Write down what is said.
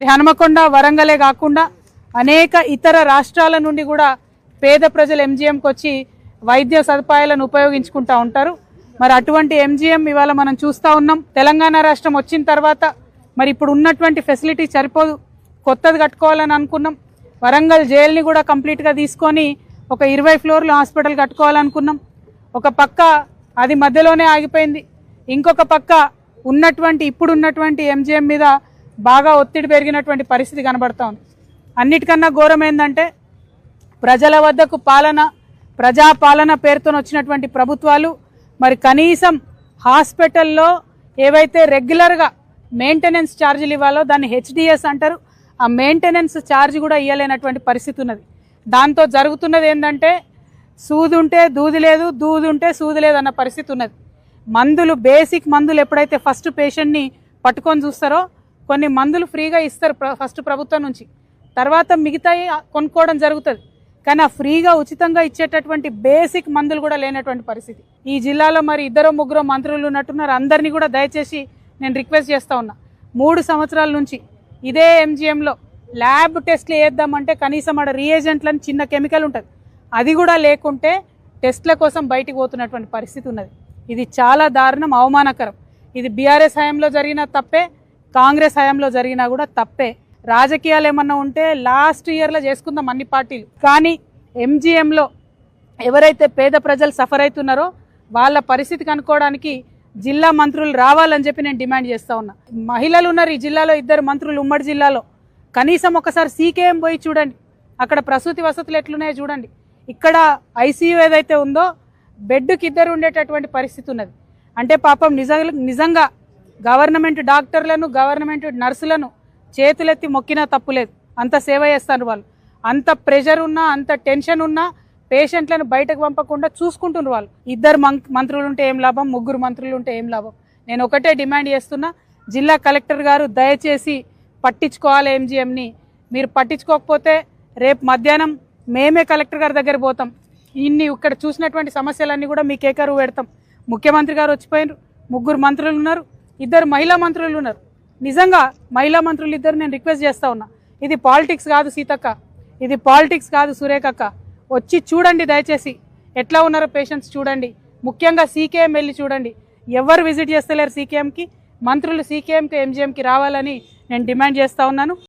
హనుమకొండ వరంగలే కాకుండా అనేక ఇతర రాష్ట్రాల నుండి కూడా పేద ప్రజలు ఎంజీఎంకి వచ్చి వైద్య సదుపాయాలను ఉపయోగించుకుంటూ ఉంటారు. మరి అటువంటి ఎంజీఎం ఇవాళ మనం చూస్తూ ఉన్నాం. తెలంగాణ రాష్ట్రం వచ్చిన తర్వాత మరి ఇప్పుడు ఉన్నటువంటి ఫెసిలిటీ సరిపోదు, కొత్తది కట్టుకోవాలని అనుకున్నాం. వరంగల్ జైల్ని కూడా కంప్లీట్గా తీసుకొని ఒక 20 ఫ్లోర్లు హాస్పిటల్ కట్టుకోవాలనుకున్నాం. ఒక పక్క అది మధ్యలోనే ఆగిపోయింది, ఇంకొక పక్క ఇప్పుడున్నటువంటి ఎంజీఎం మీద బాగా ఒత్తిడి పెరిగినటువంటి పరిస్థితి కనబడతా ఉంది. అన్నిటికన్నా ఘోరం ఏంటంటే ప్రజల వద్దకు ప్రజాపాలన పేరుతో వచ్చినటువంటి ప్రభుత్వాలు మరి కనీసం హాస్పిటల్లో ఏవైతే రెగ్యులర్గా మెయింటెనెన్స్ ఛార్జీలు ఇవ్వాలో దాన్ని హెచ్డిఎస్ అంటారు, ఆ మెయింటెనెన్స్ ఛార్జ్ కూడా ఇవ్వలేనటువంటి పరిస్థితి ఉన్నది. దాంతో జరుగుతున్నది ఏంటంటే సూదుంటే దూది లేదు, దూదుంటే సూది లేదు అన్న పరిస్థితి ఉన్నది. మందులు, బేసిక్ మందులు ఎప్పుడైతే ఫస్ట్ పేషెంట్ని పట్టుకొని చూస్తారో కొన్ని మందులు ఫ్రీగా ఇస్తారు ఫస్ట్ ప్రభుత్వం నుంచి, తర్వాత మిగతాయి కొనుక్కోవడం జరుగుతుంది. కానీ ఆ ఫ్రీగా ఉచితంగా ఇచ్చేటటువంటి బేసిక్ మందులు కూడా లేనటువంటి పరిస్థితి. ఈ జిల్లాలో మరి 2-3 మంత్రులు ఉన్నట్టున్నారు. అందరినీ కూడా దయచేసి నేను రిక్వెస్ట్ చేస్తూ ఉన్నా, 3 సంవత్సరాల నుంచి ఇదే ఎంజీఎంలో ల్యాబ్ టెస్ట్లు వేద్దామంటే కనీసం ఆడ రీఏజెంట్లని చిన్న కెమికల్ ఉంటుంది, అది కూడా లేకుంటే టెస్ట్ల కోసం బయటికి పోతున్నటువంటి పరిస్థితి ఉన్నది. ఇది చాలా దారుణం, అవమానకరం. ఇది బీఆర్ఎస్ హయాంలో జరిగిన తప్పే, కాంగ్రెస్ హయాంలో జరిగినా కూడా తప్పే. రాజకీయాలు ఏమన్నా ఉంటే లాస్ట్ ఇయర్లో చేసుకుందాం అన్ని పార్టీలు, కానీ ఎంజీఎంలో ఎవరైతే పేద ప్రజలు సఫర్ అవుతున్నారో వాళ్ళ పరిస్థితి కనుక్కోవడానికి జిల్లా మంత్రులు రావాలని చెప్పి నేను డిమాండ్ చేస్తూ ఉన్నా. మహిళలు ఉన్నారు ఈ జిల్లాలో, 2 మంత్రులు ఉమ్మడి జిల్లాలో. కనీసం ఒకసారి సీకేఎం పోయి చూడండి, అక్కడ ప్రసూతి వసతులు ఎట్లున్నాయో చూడండి. ఇక్కడ ఐసీయూ ఏదైతే ఉందో బెడ్కి 2 ఉండేటటువంటి పరిస్థితి ఉన్నది. అంటే పాపం నిజంగా గవర్నమెంట్ డాక్టర్లను, గవర్నమెంట్ నర్సులను చేతులెత్తి మొక్కినా తప్పులేదు, అంత సేవ చేస్తారు వాళ్ళు. అంత ప్రెషర్ ఉన్నా, అంత టెన్షన్ ఉన్నా పేషెంట్లను బయటకు పంపకుండా చూసుకుంటున్నారు వాళ్ళు. 2 మంత్రులు ఉంటే ఏం లాభం, 3 మంత్రులు ఉంటే ఏం లాభం? నేను ఒకటే డిమాండ్ చేస్తున్నా, జిల్లా కలెక్టర్ గారు దయచేసి పట్టించుకోవాలి ఎంజీఎంని. మీరు పట్టించుకోకపోతే రేపు మధ్యాహ్నం మేమే కలెక్టర్ గారి దగ్గర పోతాం. ఇక్కడ చూసినటువంటి సమస్యలన్నీ కూడా మీ కేకరు పెడతాం. ముఖ్యమంత్రి గారు వచ్చిపోయినారు, 3 మంత్రులు ఉన్నారు, 2 మహిళా మంత్రులు ఉన్నారు. నిజంగా మహిళా మంత్రులు 2 నేను రిక్వెస్ట్ చేస్తా ఉన్నా, ఇది పాలిటిక్స్ కాదు సీతక్క, ఇది పాలిటిక్స్ కాదు సురేఖక్క. వచ్చి చూడండి దయచేసి ఎట్లా ఉన్నారో పేషెంట్స్ చూడండి. ముఖ్యంగా సీకేఎం వెళ్ళి చూడండి. ఎవరు విజిట్ చేస్తలేరు సీకేఎంకి. మంత్రులు సీకేఎంకి, ఎంజీఎంకి రావాలని నేను డిమాండ్ చేస్తా ఉన్నాను.